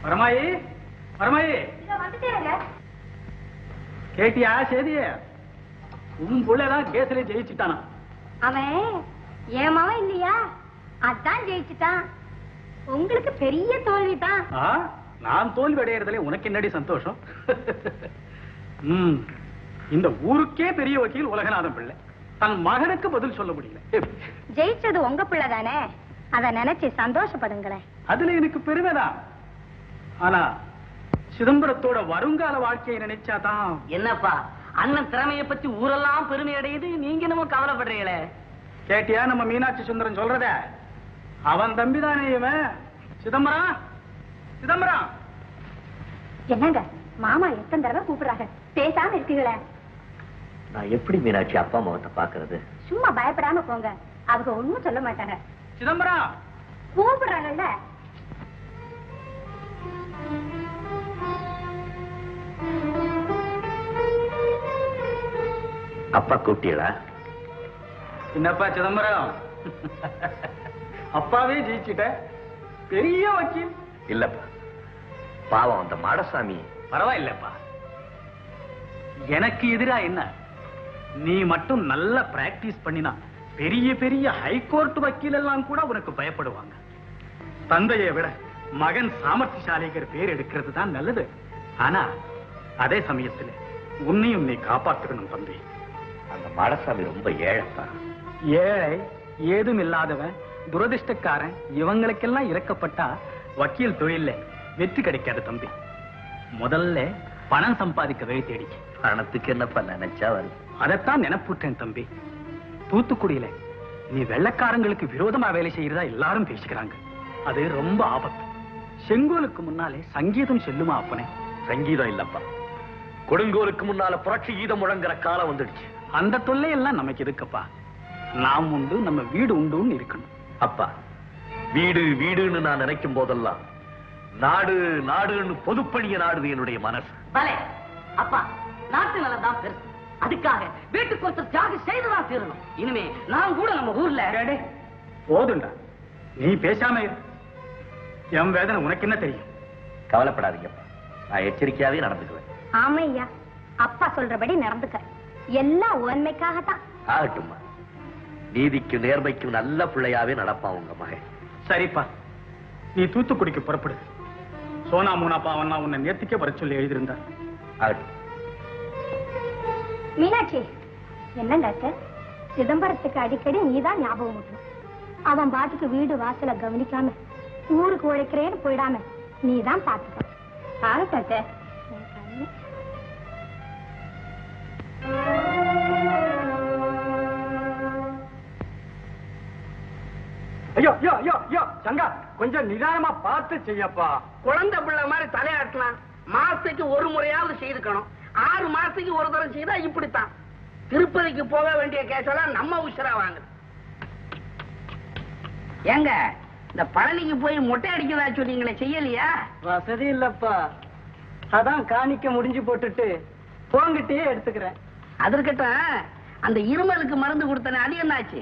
பரமாயி பரமாயி கேட்டியா சேதிய உன் புள்ளதான் கேஸ்ல ஜெயிச்சுட்டானா? அவன் ஏமாவன் இல்லையா, அதான் ஜெயிச்சுட்டான். உங்களுக்கு பெரிய தோல்விதான். நான் தோல்வி அடையறதுல உனக்கு என்னடி சந்தோஷம்? இந்த ஊருக்கே பெரிய வக்கீல் உலகநாதன் பிள்ளை தன் மகனுக்கு பதில் சொல்ல முடியல. ஜெயிச்சது உங்க பிள்ளை தானே, அத நினைச்சு சந்தோஷப்படுங்களேன். அதுல எனக்கு பெருமைதான். ஆனா சிதம்பரத்தோட வருங்கால வாழ்க்கையை நினைச்சாதான். என்னப்பா அண்ணன் திறமையை பத்தி ஊரெல்லாம் பெருமை அடையுது, நீங்க நம்ம கவலைப்படுறீங்களே. கேட்டியா நம்ம மீனாட்சி சுந்தரம் சொல்றத? அவன் தம்பிதானே இவன் சிதம்பரம். சிதம்பரம் என்னங்க மாமா எத்தனை தடவை கூப்பிடுறாங்க, பேசாம இருக்கீங்களே. நான் எப்படி மீனாட்சி அப்பா அம்மாவத்தை பாக்குறது? சும்மா பயப்படாம போங்க, அவங்க ஒண்ணும் சொல்ல மாட்டாங்க. சிதம்பரம் கூப்பிடுறாங்கல்ல. அப்பா கூப்பிட்டீங்களா? என்னப்பா சிதம்பரம், அப்பாவே ஜெயிச்சுட்ட, பெரிய வக்கீல். இல்லப்பா, பாவம் அந்த மாடசாமி. பரவாயில்லப்பா, எனக்கு எதிரா என்ன? நீ மட்டும் நல்ல பிராக்டிஸ் பண்ணினா பெரிய பெரிய ஹைகோர்ட் வக்கீல் எல்லாம் கூட உனக்கு பயப்படுவாங்க. தந்தையை விட மகன் சாமர்த்தியசாலிகர் பேர் எடுக்கிறது தான் நல்லது. ஆனா அதே சமயத்துல உன்னையும் நீ காப்பாத்துக்கணும் தம்பி. அந்த மாடசாமி ரொம்ப ஏழைப்பா. ஏழை ஏதும் இல்லாதவன் துரதிருஷ்டக்காரன் இவங்களுக்கெல்லாம் இறக்கப்பட்டா வக்கீல் தொழில வெற்றி கிடைக்காது தம்பி. முதல்ல பணம் சம்பாதிக்க வழி தேடிக்க. பணத்துக்கு என்னப்பா நினைச்சா வரும். அதைத்தான் நினைப்புட்டேன் தம்பி. தூத்துக்குடியில நீ வெள்ளக்காரங்களுக்கு விரோதமா வேலை செய்யறதா எல்லாரும் பேசிக்கிறாங்க. அது ரொம்ப ஆபத்து. செங்கோலுக்கு முன்னாலே சங்கீதம் செல்லுமா அப்பனே? சங்கீதம் இல்லப்பா, கொடுங்கோலுக்கு முன்னால புரட்சி கீதம் முழங்குற காலம் வந்துடுச்சு. அந்த தொல்லையெல்லாம் நமக்கு எதுக்கப்பா? நாம் உண்டு, நம்ம வீடு உண்டுன்னு இருக்கணும். அப்பா, வீடு வீடுன்னு நான் நினைக்கும் போதெல்லாம் நாடு நாடுன்னு பொதுப்பணிய நாடுது என்னுடைய மனசு. பலே அப்பா, நாட்டு நலதான் பெருசு. அதுக்காக வீட்டுக்கு ஒருத்தர் தியாகம் செய்துதான் தீரணும். இனிமே நான் கூட நம்ம ஊர்ல. போதுண்டா, நீ பேசாம இரு. என் வேதனை உனக்கு என்ன தெரியும்? கவலைப்படாதீங்கப்பா, நான் எச்சரிக்கையாவே நடந்துக்குவேன். ஆமையா, அப்பா சொல்றபடி நடந்துக்க. எல்லாம் உண்மைக்காகத்தான். ஆகட்டும்மா, நீதிக்கும் நேர்மைக்கும் நல்ல பிள்ளையாவே நடப்பான் உங்க மகன். சரிப்பா, நீ தூத்துக்குடிக்கு புறப்படு. சோனா மூனா பாவன்னா உன்னை நேர்த்திக்க வர சொல்லி எழுதியிருந்தா. ஆகட்டும். மீனாட்சி, என்னங்க சிதம்பரத்துக்கு அடிக்கடி நீதான் ஞாபகம் ஊட்டணும். அவன் பாட்டுக்கு வீடு வாசல கவனிக்காம ஊருக்கு உழைக்கிறேன்னு போயிடாம நீதான் பாத்துக்க. ஆகட்ட ஐயோ ஐயோ ஐயோ ஐயோ சங்கா, கொஞ்சம் நிதானமா பார்த்து செய்யப்பா. குழந்தை பிள்ளை மாதிரி தலையாட்டலாம். மாசத்துக்கு ஒரு முறையாவது செய்துக்கணும். 6 மாசத்துக்கு ஒரு தடவை செய்தா இப்படித்தான். திருப்பதிக்கு போக வேண்டிய கேஸெல்லாம் நம்ம உஷரா வாங்க. ஏங்க, இந்த பழனிக்கு போய் மொட்டை அடிக்கிறதா சொன்னீங்களே, செய்யலையா? வசதி இல்லப்பா, அதான் காணிக்க முடிஞ்சு போட்டுட்டு போங்கிட்டே எடுத்துக்கிறேன். அதற்கட்டும் அந்த இருமலுக்கு மருந்து கொடுத்தனே, அது என்னாச்சு?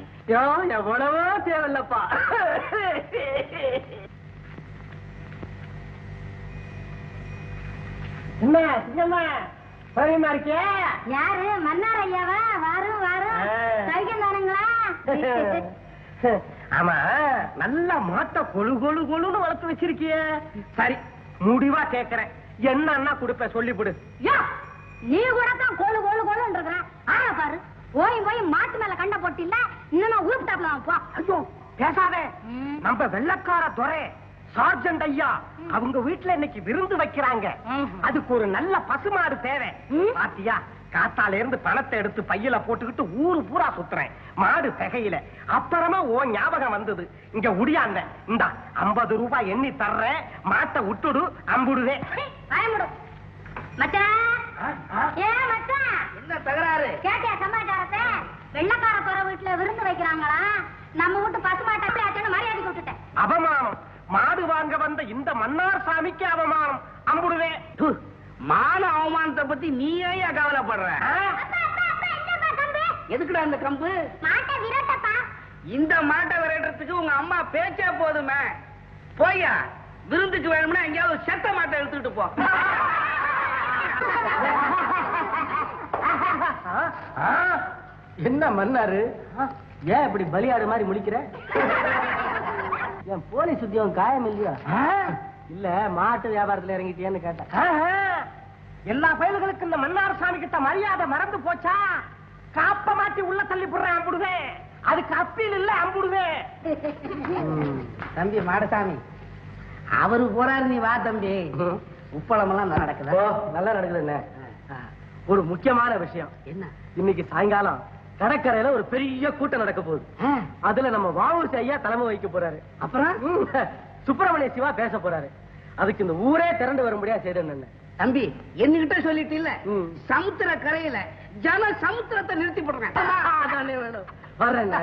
எவ்வளவோ தேவையில்லப்பா. என்ன சின்னம்மா பரிமா இருக்கே? யாரு? மன்னார் ஐயாவா? வாரும் வாரும். சைக்கிள் தானுங்களா? ஆமா, நல்ல மாட்ட கொழு கொழு கொழுன்னு வளர்த்து வச்சிருக்கிய. சரி, முடிவா கேக்குறேன், என்னன்னா கொடுப்ப சொல்லிவிடு. நீ கூட தான் கோழு கோழு கோழுன்னு இருக்கிற. ஆனா பாரு, போய் போய் மாட்டு மேல கண்ண போட்டு இல்ல, இன்னும் ஊருட்டாப்ல போ. ஐயோ பேசாதே, நம்ம வெள்ளக்கார துறை சார்ஜென்ட் ஐயா அவங்க வீட்டுல இன்னைக்கு விருந்து வைக்கிறாங்க. அதுக்கு ஒரு நல்ல பசுமாடு தேவை. பாத்தியா, காத்தால இருந்து பணத்தை எடுத்து பையில போட்டுக்கிட்டு ஊரு பூரா சுத்துறேன், மாடு திகையில. அப்புறமா ஓ ஞாபகம் வந்தது, இங்க உடியாந்த இந்த 50 ரூபாய் எண்ணி தர்றேன், மாட்டை விட்டுடு, அம்புடுதே. என்ன தகராறு? கேட்டியா சமாச்சாரத்தை? வெள்ளக்கார துறை வீட்டுல விருந்து வைக்கிறாங்களா? நம்ம வீட்டு பசுமாட்டை மரியாதை விட்டுட்டேன். அவமானம், மாடு வாங்க வந்த இந்த மன்னார் சாமிக்கு அவமானம், அம்புடுவே. மான அவமானத்தை பத்தி நீ ஏன் கவலைப்படுற? எதுக்குடா இந்த கம்பு? இந்த மாட்டை விரட்டுறதுக்கு உங்க அம்மா பேச்சே போதுமே. போயா, விருந்துக்கு வேணும்னா எங்கேயாவது செத்த மாட்டை எடுத்துக்கிட்டு போ. என்ன மன்னாரு ஏன் இப்படி பலியாடு மாதிரி முடிக்கிற? என் போலீஸ் உத்தியோகம் காயம் இல்லையா? இல்ல மாட்டு வியாபாரத்துல இறங்கிட்டியான்னு கேட்டேன். எல்லா பயல்களுக்கும் இந்த மன்னார் சாமி கிட்ட மரியாதை மறந்து போச்சா? காப்ப மாட்டி உள்ள தள்ளி போடுறேன் அம்புடுவேன். அதுக்கு அப்பீல் இல்ல அம்புடுவேன். தம்பி மாடசாமி, அவரு போறாரு, நீ வா தம்பி. உப்பளம் எல்லாம் நடக்குது. நல்லா நடக்குது. என்ன ஒரு முக்கியமான விஷயம் என்ன? இன்னைக்கு சாயங்காலம் கடற்கரையில ஒரு பெரிய கூட்டம் நடக்க போகுது. அதுல நம்ம வாவூர் ஐயா தலைமை வைக்க போறாரு. அப்புறம் சுப்பிரமணிய சிவா பேச போறாரு. அதுக்கு இந்த ஊரே திரண்டு வரும்படியா செய்யணும். தம்பி என்கிட்ட சொல்லிட்டு இல்ல, சமுத்திர கரையில ஜன சமுத்திரத்தை நிறுத்தி போடுறேன். அதானே வேணும். வர்றேன்.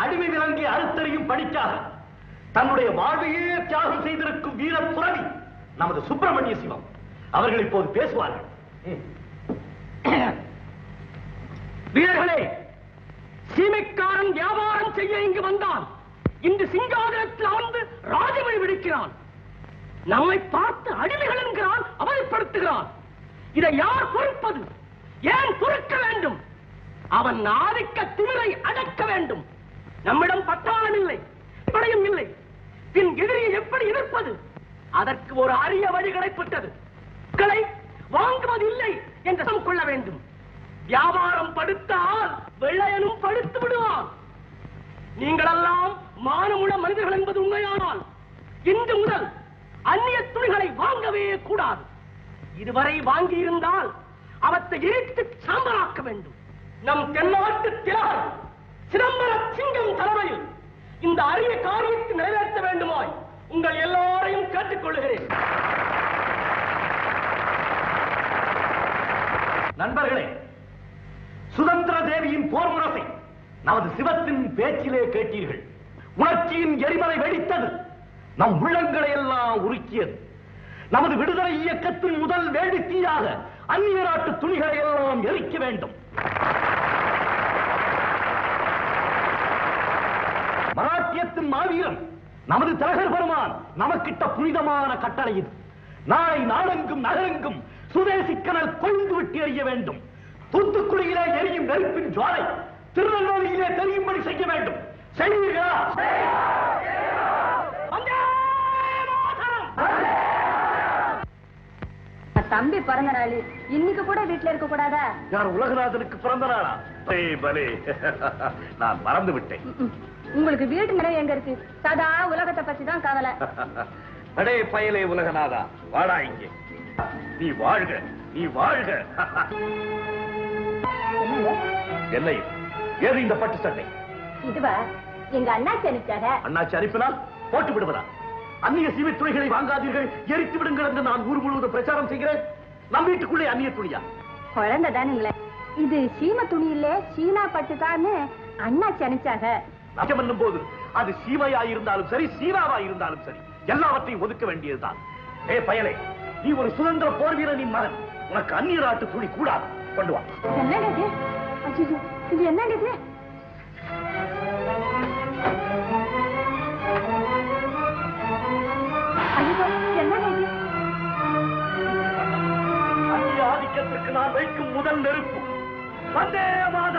அடிமை விலங்கி அறுத்தறியும் படிக்காக தன்னுடைய வாழ்வையே தியாகம் செய்திருக்கும் வீர துறவி நமது சுப்பிரமணிய சிவம் அவர்கள் இப்போது பேசுவார்கள். வீரர்களே, சீமைக்காரன் வியாபாரம் செய்ய இங்கு வந்தான். இன்று சிங்காதனத்தில் அமர்ந்து ராஜமணி விடுக்கிறான். நம்மை பார்த்து அடிமைகள் என்கிறான், அவதிப்படுத்துகிறான். இதை யார் பொறுப்பது? ஏன் பொறுக்க வேண்டும்? அவன் ஆதிக்க திமிரை அடக்க வேண்டும். நம்மிடம் பட்டாளம் இல்லை, படையும் இல்லை. பின் எதிரியை எப்படி எதிர்ப்பது? அதற்கு ஒரு அரிய வழி கிடைப்பட்டது. மக்களை வாங்குவது இல்லை என்று கொள்ள வேண்டும். வியாபாரம் படுத்தால் வெள்ளையனும் படுத்து விடுவான். நீங்களெல்லாம் மானமுள்ள மனிதர்கள் என்பது உண்மையானால் இன்று முதல் அந்நிய துணிகளை வாங்கவே கூடாது. இதுவரை வாங்கி இருந்தால் அவற்றை எரித்து சாம்பலாக்க வேண்டும். நம் தென்னாட்டு திலகர் சிதம்பர சிங்கம் தலைமையில் இந்த அரிய காரியத்தை நிறைவேற்ற வேண்டுமாய் உங்கள் எல்லோரையும் கேட்டுக்கொள்கிறேன். நண்பர்களே, சுதந்திர தேவியின் போர் முரசை நமது சிவத்தின் பேச்சிலே கேட்டீர்கள். உணர்ச்சியின் எரிமலை வெடித்தது, நம் உள்ளங்களை எல்லாம் உருக்கியது. நமது விடுதலை இயக்கத்தின் முதல் வேடிக்கையாக அந்நிய நாட்டு துணிகளை எல்லாம் எரிக்க வேண்டும். மராட்டியத்தின் மாவீரன் நமது திலகர் பெருமான் நமக்கிட்ட புனிதமான கட்டளை இது. நாளை நாடெங்கும் நகரெங்கும் சுதேசி கனல் கொழுந்து விட்டு எறிய வேண்டும். தூத்துக்குடியிலே எரியும் நெருப்பின் ஜுவாலை திருநெல்வேலியிலே தெரியும்படி செய்ய வேண்டும். செய்வீர்களா? தம்பி பிறந்த நாள் இன்னைக்கு கூட வீட்டுல இருக்க கூடாதா? யார் உலகநாதனுக்கு பிறந்த நாளா? பலே, நான் மறந்து விட்டேன். உங்களுக்கு வீடு நிறைய எங்க இருக்கு? சதா உலகத்தை பத்தி தான் கவலை. அடே பயலே உலகநாதா, வாடா இங்கே. நீ வாழ்க, நீ வாழ்க. என்ன இது? ஏது இந்த பட்டு சட்டை? இதுவா எங்க அண்ணாச்சி அனுப்பிச்சாங்க. அண்ணாச்சி அனுப்பினால் போட்டு விடுவதா? அந்நிய சீமை துணிகளை வாங்காதீர்கள், எரித்து விடுங்கள் என்று நான் ஊர் முழுவதும் பிரச்சாரம் செய்கிறேன். நம் வீட்டுக்குள்ளே அந்நிய துணியா? குழந்தை தானுங்களே, இது சீம துணி இல்ல சீனா பட்டுதான்னு அண்ணாச்சி அனுப்பிச்சாங்க. நகம் என்னும் போது அது சீமையா இருந்தாலும் சரி, சீனாவா இருந்தாலும் சரி, எல்லாவற்றையும் ஒதுக்க வேண்டியதுதான். ஏ பயலே, நீ ஒரு சுதந்திர போர் வீரனின் மகன், உனக்கு அந்நிய நாட்டு துணி கூடாது. கொண்டு வா. என்னங்க இது? ஐயோ, இது என்னங்க இது? ஐயோ, என்னங்க இது? அந்நிய ஆதிக்கத்திற்கு நான் வைக்கும் முதல் நெருப்பு வந்தே மாதரம்.